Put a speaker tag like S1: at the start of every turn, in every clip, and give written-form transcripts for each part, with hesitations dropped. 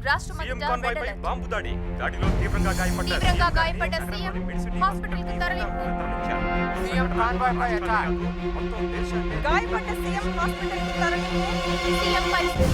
S1: రాష్ట్రమంతటా
S2: కాన్వాయ్పై బాంబు దాడి. దాడిలో తీవ్రంగా
S1: గాయపడ్డ సీఎం హాస్పిటల్కు తరలింపు.
S3: సీఎం కాన్వాయ్పై అటాక్.
S4: గాయపడ్డ సీఎం హాస్పిటల్కు తరలింపు.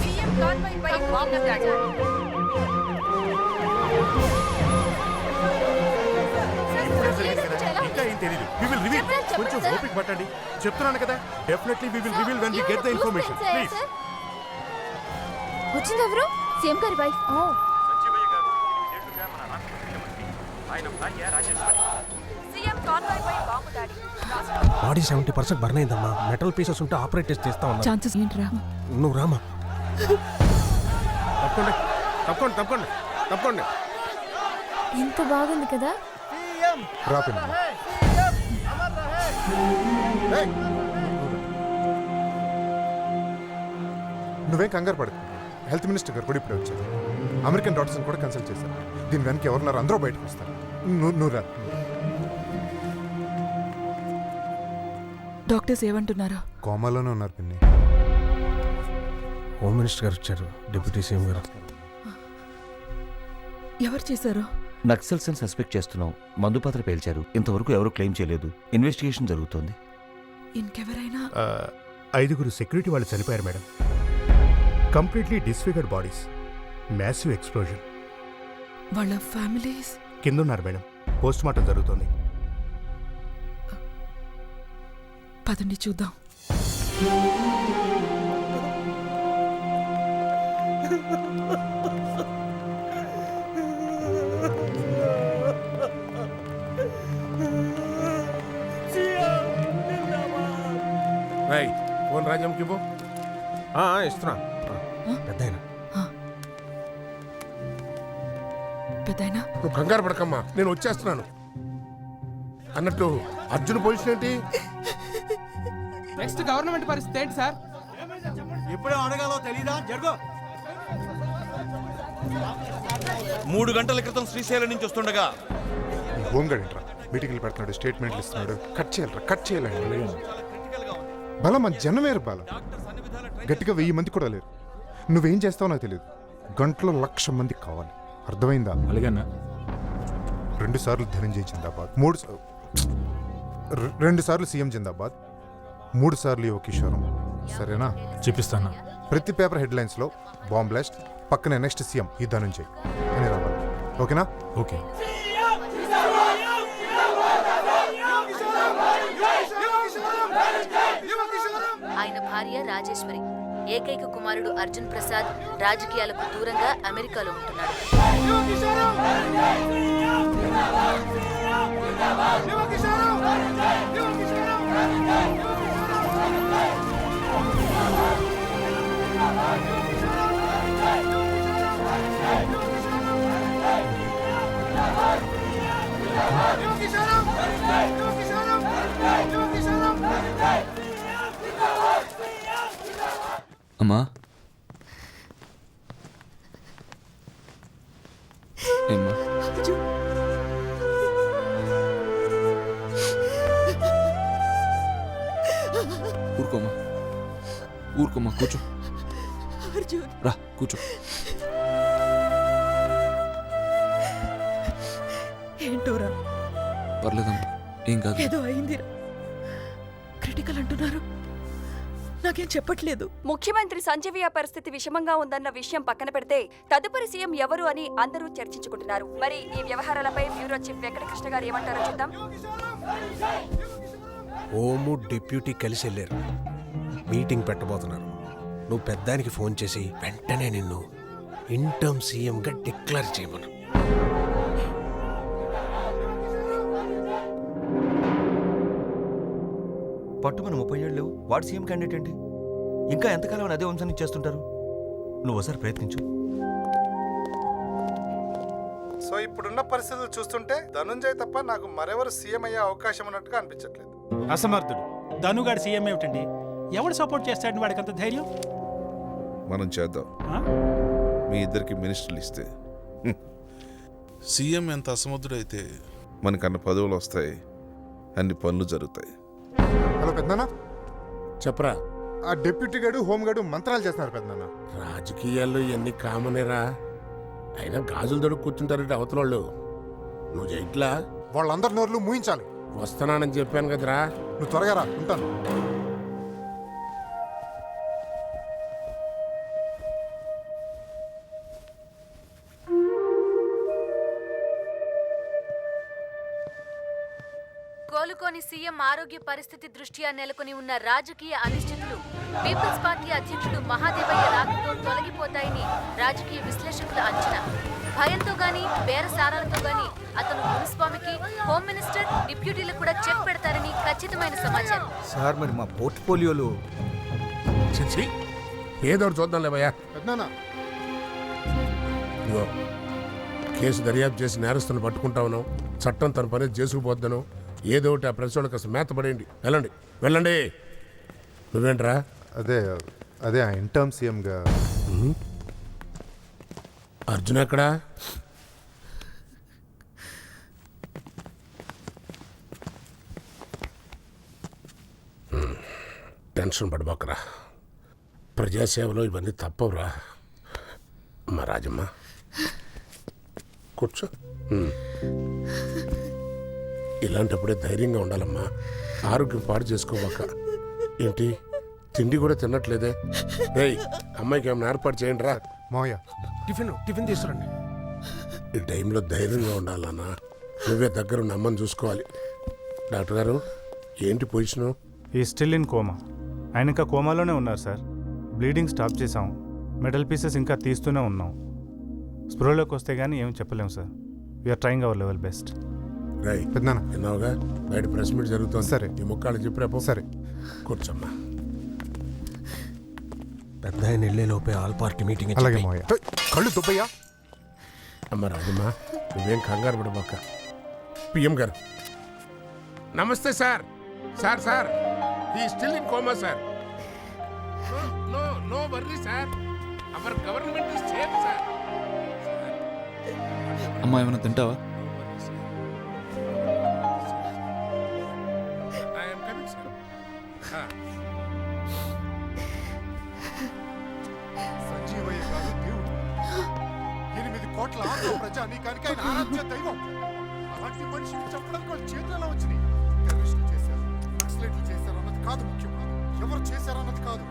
S1: సీఎం కాన్వాయ్పై బాంబు దాడి.
S5: ఇంకా ఏం తెలియదు. We will reveal. కొంచెం ఓపిక పట్టండి. చెప్తున్నాను కదా, definitely we will reveal when we get the information. Please.
S1: వచ్చింది ఎవరు? సీఎం గారి వైఫ్.
S2: సంజీవయ్య గారు 8 ఏళ్లుగా మన రాష్ట్ర ముఖ్యమంత్రి. ఆయన భార్య రాజేశ్వరి.
S4: సీఎం కాన్వాయ్పై బాంబు దాడి.
S6: బాడీ 70% బర్న్ అయిందమ్మా. మెటల్ పీసెస్ ఉంటే ఆపరేట్ చేసి తీస్తా ఉన్నా.
S7: ఛాన్సెస్ ఏంట్రా?
S6: నువ్వు రామా.
S5: తప్పండి తప్పండి తప్పండి తప్పండి.
S1: ఎంత బాగుంది కదా.
S8: నువ్వేం కంగారు పడకు. హెల్త్ మినిస్టర్ గారు కూడా ఇప్పుడే వచ్చారు. అమెరికన్ డాక్టర్స్ని కూడా కన్సల్ట్ చేశారు. దీని వెనక ఎవరున్నారు అందరూ బయటకు వస్తారు. నువ్వు రా.
S7: డాక్టర్స్ ఏమంటున్నారు?
S8: కోమాలోనే ఉన్నారు పిన్ని.
S6: హోమ్ మినిస్టర్ గారు వచ్చారు, డిప్యూటీ సీఎం గారు.
S7: ఎవరు చేశారు?
S9: నక్సల్స్ అని సస్పెక్ట్ చేస్తున్నాం. మందుపాత్ర పేల్చారు. ఇంతవరకు ఎవరు క్లెయిమ్ చేయలేదు. ఇన్వెస్టిగేషన్ జరుగుతోంది.
S7: ఇంకెవరైనా?
S5: 5 సెక్యూరిటీ వాళ్ళు చనిపోయారు madam. Completely disfigured bodies. Massive explosion.
S7: వాళ్ళ ఫ్యామిలీస్
S5: కింద ఉన్నారు మేడం. పోస్ట్ మార్టం జరుగుతోంది.
S7: పదండి చూద్దాం.
S5: ఫోన్ రాజ్యంకి ఇవ్వు. ఇస్తున్నా.
S6: పెద్దాయన
S7: పెద్దాయనా,
S5: నువ్వు కంగారు పడకమ్మా, నేను వచ్చేస్తున్నాను. అన్నట్టు అర్జున్ పొజిషన్ ఏంటి?
S3: నెక్స్ట్ గవర్నమెంట్ పరిస్థితి ఏంటి సార్?
S6: ఇప్పుడే అడగాలో తెలీదా? జరుగు.
S9: 3 గంటల క్రితం శ్రీశైలం నుంచి వస్తుండగా
S8: హోంగార్డ్ ఏంట్రా మీటింగ్లు పెడుతున్నాడు, స్టేట్మెంట్లు ఇస్తున్నాడు. కట్ చేయాలండి. బల మన జనమేరు బాల. గట్టిగా 1000 మంది కూడా లేరు. నువ్వేం చేస్తావో నాకు తెలియదు. గంటలో 1,00,000 మంది కావాలి. అర్థమైందా? 2 సార్లు ధనంజయ్ జిందాబాద్, 2 సార్లు సీఎం జిందాబాద్, 3 సార్లు యువ కిషోరం. సరేనా?
S5: చూపిస్తాను.
S8: ప్రతి పేపర్ హెడ్లైన్స్ లో బాంబ్ బ్లాస్ట్, పక్కనే నెక్స్ట్ సీఎం ఈ ధనంజయ్ అని రావాలి. ఓకేనా?
S5: ఓకే.
S1: ఆయన భార్య రాజేశ్వరి, ఏకైక కుమారుడు అర్జున్ ప్రసాద్ రాజకీయాలకు దూరంగా అమెరికాలో ఉంటున్నాడు.
S10: అమ్మా, ఏమ్మా? ఊరుకోమ్మా, కూర్చో. రా కూర్చో.
S7: ఏంటోరా?
S10: పర్లేదమ్మా, ఏం కాదు.
S7: ఏదో అయిందిరా. క్రిటికల్ అంటున్నారు, నాకేం చెప్పట్లేదు.
S4: ముఖ్యమంత్రి సంజీవయ్య పరిస్థితి విషమంగా ఉందన్న విషయం పక్కన పెడితే తదుపరి సీఎం ఎవరు అని అందరూ చర్చించుకుంటున్నారు. మరి ఈ వ్యవహారాలపై బ్యూరో చీఫ్ వెంకటకృష్ణ గారు ఏమంటారో చూద్దాం.
S6: హోము డిప్యూటీ కలిసి వెళ్ళారు. మీటింగ్ పెట్టబోతున్నారు. నువ్వు పెద్దానికి ఫోన్ చేసి వెంటనే నిన్ను ఇంటర్మ్ సీఎంగా డిక్లేర్ చేయమను.
S9: పట్టుమని 30 ఏళ్ళు వాడు సీఎం క్యాండిడేట్ ఏంటి? ఇంకా ఎంతకాలం అదే వంశాన్ని చేస్తుంటారు? నువ్వు ఒకసారి ప్రయత్నించు.
S8: సో ఇప్పుడున్న పరిస్థితులు చూస్తుంటే ధనుంజయ్ తప్ప నాకు మరెవరు సీఎం అయ్యే అవకాశం ఉన్నట్టుగా అనిపించట్లేదు.
S11: అసమర్థుడు ధనుగాడు సీఎం ఏమిటండి? ఎవడు సపోర్ట్ చేస్తాడని వాడికి అంత ధైర్యం?
S12: మనం చేద్దాం. మీ ఇద్దరికి మినిస్టర్లు ఇస్తే సీఎం ఎంత అసమర్థుడైతే మనకన్న పదవులు వస్తాయి, అన్ని పనులు జరుగుతాయి.
S8: హలో పెద్దనా,
S5: చెప్పరా.
S8: ఆ డిప్యూటీ గారు హోమ్ గార్డు మంత్రాలు చేస్తున్నారు పెద్దనా.
S5: రాజకీయాల్లో ఇవన్నీ కామనేరా.
S13: అయినా గాజులు దొరికి కూర్చుంటారంటే అవతల వాళ్ళు. నువ్వు చేయట్లా?
S8: వాళ్ళందరి నోర్లు మూయించాలి.
S13: వస్తున్నానని చెప్పాను కదరా.
S8: నువ్వు త్వరగా రా, ఉంటాను.
S1: కోలుకోని సీఎం ఆరోగ్య పరిస్థితి దృష్ట్యా నెలకొని ఉన్న రాజకీయ అనిశ్చితులు పీపుల్స్ పార్టీ అధ్యక్షుడు మహాదేవయ్య రాకతో తొలగిపోతాయని రాజకీయ విశ్లేషకుల అంచనా. భయంతో గాని బేరసారాలతో గాని అతను మునిస్వామికి, హోమ్ మినిస్టర్, డిప్యూటీలకు కూడా చెక్ పెడతారని ఖచ్చితమైన సమాచారం.
S9: సార్ మరి మా పోర్ట్ఫోలియోలో
S13: ఏదో చూద్దాంలే భయ్యా.
S8: పెద్దనా
S13: ఇదిగో కేసు దర్యాప్తు చేసి నేరస్తులను పట్టుకుంటా ఉన్నాం. చట్టం తన పని చేసుకుపోద్దాను. ఏదో ఒకటి ఆ ప్రెస్ వాళ్ళకి అసలు మేత పడేయండి. వెళ్ళండి వెళ్ళండి. నువ్వేంట్రా?
S8: అదే ఆ ఇంటర్మ్ సీఎంగా.
S13: అర్జున్ ఎక్కడా? టెన్షన్ పడబోకరా. ప్రజాసేవలో ఇవన్నీ తప్పవురా. అమ్మా రాజమ్మ కూర్చో. ఇలాంటప్పుడే ధైర్యంగా ఉండాలమ్మా. ఆరోగ్యం పాడు చేసుకోబాక. ఏంటి తిండి కూడా తినట్లేదే? ఏయ్ అమ్మాయికి ఏమైనా ఏర్పాటు చేయండి రా.
S8: మావయ్య
S6: టిఫిన్ తీసుకురండి.
S13: ఈ టైంలో ధైర్యంగా ఉండాలన్నా. నువ్వే దగ్గర అమ్మని చూసుకోవాలి. డాక్టర్ గారు ఏంటి పొజిషను?
S14: ఈ స్టిల్ ఇన్ కోమా. ఆయన ఇంకా కోమాలోనే ఉన్నారు సార్. బ్లీడింగ్ స్టాప్ చేసాం. మెటల్ పీసెస్ ఇంకా తీస్తూనే ఉన్నాం. స్పృహలోకి వస్తే కానీ ఏం చెప్పలేము sir. We're trying our level best.
S13: రై
S8: పెద్దనా
S13: విన్నావుగా, బయట ప్రెస్ మీట్ జరుగుతుంది.
S8: సరే
S13: ఈ ముక్కాళ్ళు చెప్పి రేపు.
S8: సరే
S13: కూర్చోమ్మా.
S6: పెద్ద ఆయన వెళ్ళే లోపే ఆల్ పార్టీ మీటింగ్.
S8: అలాగే మావయ్య. కళ్ళు దుబ్బయ్యా.
S13: అమ్మ రాజమ్మ నువ్వేం కంగారు పడబాక. పిఎం గారు నమస్తే సార్. సార్ సార్ ఈ still in coma sir. No no worry sir. Our government is safe sir.
S10: అమ్మా ఏమైనా తింటావా?
S8: సంజీవయ్య గారు దేవుడు. 8 కోట్ల ఆంధ్ర ప్రజానీకానికి ఆయన ఆరాధ్య దైవం. అలాంటి మనిషిని చంపడానికి వాళ్ళ చేతులు ఎలా వచ్చినాయి? టెర్రరిస్టులు చేశారు, నక్సలైట్లు చేశారు అన్నది కాదు ముఖ్యం. ఎవరు చేశారన్నది కాదు,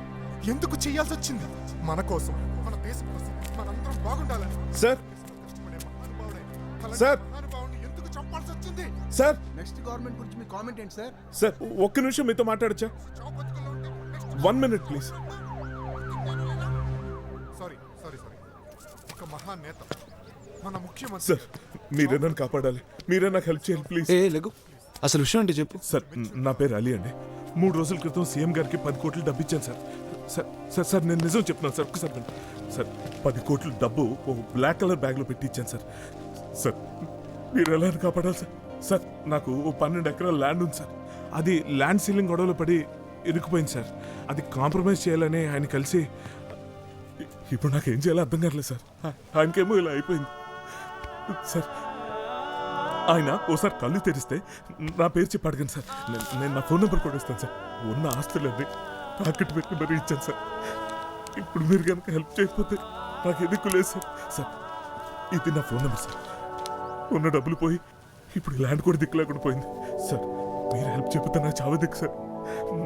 S8: ఎందుకు చేయాల్సి వచ్చింది? మన కోసం, మన దేశం కోసం, మనందరం బాగుండాలని.
S12: సార్
S8: కష్టపడే మహానుభావుడే. అలాంటి
S12: సార్.
S8: మహానుభావుడిని ఎందుకు చంపాల్సి వచ్చింది?
S12: సార్
S3: నెక్స్ట్ గవర్నమెంట్ గురించి మీ కామెంట్ ఏంటి సార్?
S12: సార్ ఒక్క నిమిషం మీతో మాట్లాడచ్చా? 1 minute please.
S8: Sorry sorry sorry. ఒక మహానేత, మన ముఖ్యమంత్రి.
S12: సార్ మీరే నన్ను కాపాడాలి. మీరే నాకు హెల్ప్ చేయాలి ప్లీజ్.
S10: లేకు అసలు విషయం అంటే చెప్పు.
S12: సార్ నా పేరు అలీ అండి. 3 రోజుల క్రితం సీఎం గారికి 10 కోట్లు డబ్బు ఇచ్చాను సార్. సార్ సార్ నేను నిజం చెప్తున్నాను సార్. ఒక్కసారి వినండి. సార్ 10 కోట్లు డబ్బు ఓ బ్లాక్ కలర్ బ్యాగ్లో పెట్టి ఇచ్చాను సార్. సార్ మీరు ఎలా కాపాడాలి సార్? సార్ నాకు ఓ 12 ఎకరాల ల్యాండ్ ఉంది సార్. అది ల్యాండ్ సీలింగ్ గొడవలో పడి ఇరుక్కుపోయింది సార్. అది కాంప్రమైజ్ చేయాలని ఆయన కలిసి, ఇప్పుడు నాకు ఏం చేయాలో అర్థం కావట్లేదు సార్. ఆయనకేమో ఇలా అయిపోయింది సార్. ఆయన ఓసారి కళ్ళు తెరిస్తే నా పేరు చెప్పి అడగండి సార్. నేను నా ఫోన్ నెంబర్ కూడా ఇస్తాను సార్. ఉన్న ఆస్తులన్నీ తాకట్టు పెట్టి మరీ ఇచ్చాను సార్. ఇప్పుడు మీరు కనుక హెల్ప్ చేయకపోతే నాకు ఎదుక్కు లేదు సార్. సార్ ఇది నా ఫోన్ నెంబర్ సార్. ఉన్న డబ్బులు పోయి ఇప్పుడు ల్యాండ్ కూడా దిక్కు లేకుండా పోయింది సార్. మీరు హెల్ప్ చెప్పితే నాకు చావ దిక్కు సార్.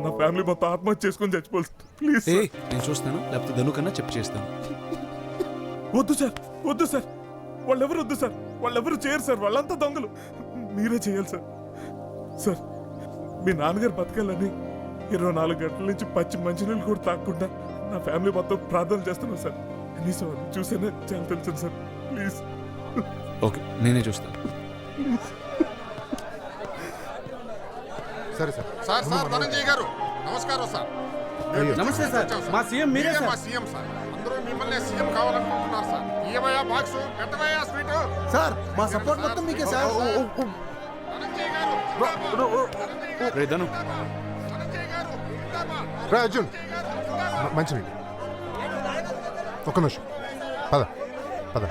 S12: నా ఫ్యామిలీ మొత్తం ఆత్మహత్య చేసుకొని చచ్చిపోవాలి సార్. ప్లీజ్
S10: నేను చూస్తాను, లేకపోతే ధను కన్నా చెప్పు చేస్తాను.
S12: వద్దు సార్, వద్దు సార్. వాళ్ళెవరు వద్దు సార్. వాళ్ళెవరు చేయరు సార్. వాళ్ళంతా దొంగలు. మీరే చేయాలి సార్. సార్ మీ నాన్నగారు బతకాలని 24 గంటల నుంచి పచ్చి మంచినీళ్ళు కూడా తాగకుండా నా ఫ్యామిలీ మొత్తం ప్రార్థన చేస్తున్నాను సార్. కనీసం చూసేనే చాలా తెలుసు సార్. ప్లీజ్.
S10: ఓకే నేనే చూస్తాను.
S8: సరే సార్.
S2: సార్ సార్ ధనంజయ్ గారు నమస్కారం సార్.
S3: నమస్తే సార్. మా సీఎం మీరే
S2: మా
S3: సార్.
S2: CM sir. అందరూ మిమ్మల్ని సీఎం కావాలనుకుంటున్నారు సార్. ఇయ్యమయ్యా బాక్సు, పెట్టమయ్యా స్వీట్.
S3: సార్ మా సపోర్ట్ మొత్తం మీకే సార్.
S2: ధనంజయ్ గారు
S10: రే ధను,
S2: ధనంజయ్ గారు జిందాబాద్.
S8: రా అర్జున్, మంచి ఒక్క నిమిషం. పద పద.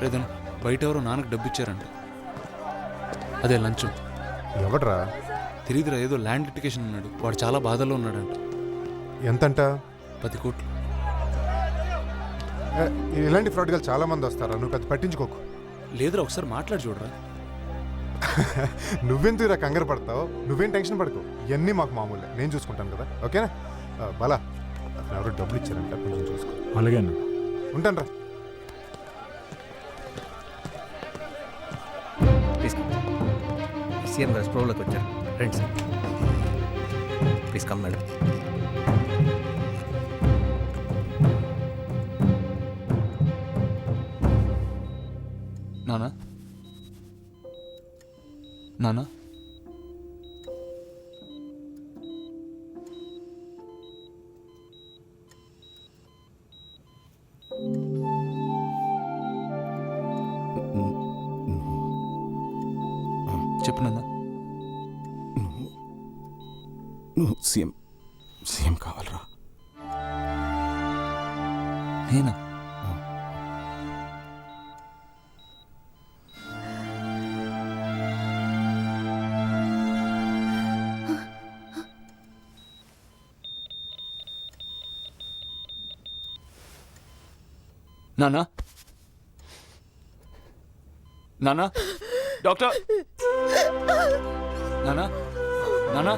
S10: రే ధను, బయట ఎవరో నాన్నకు డబ్బు ఇచ్చారంట. అదే లంచం.
S8: ఎవడ్రా?
S10: తిరిగిరా, ఏదో ల్యాండ్ లిటికేషన్ ఉన్నాడు. వాడు చాలా బాధలో ఉన్నాడంట.
S8: ఎంతంట?
S10: 10 కోట్లు.
S8: ఇలాంటి ఫ్రాడ్గా చాలా మంది వస్తారా, నువ్వు పెద్ద పట్టించుకోకు.
S10: లేదురా ఒకసారి మాట్లాడి చూడరా.
S8: నువ్వెందుకు ఇలా కంగారు పడతావు, నువ్వేం టెన్షన్ పడకు, ఇవన్నీ మాకు మామూలే, నేను చూసుకుంటాను కదా. ఓకేనా? బాలా అతను ఎవరో డబ్బులు ఇచ్చారంట, కొంచెం చూసుకో.
S12: అలాగే అన్న.
S8: ఉంటాను రా.
S9: సీఎం గారు స్ప్రోలోకి వచ్చారు. రండి సార్, ప్లీజ్ కమ్ మేడం.
S10: నానా నానా చెప్పు నాన్న.
S12: నువ్వు సీఎం కావాలరా.
S10: నేనా? నానా నానా డాక్టర్ నానా నానా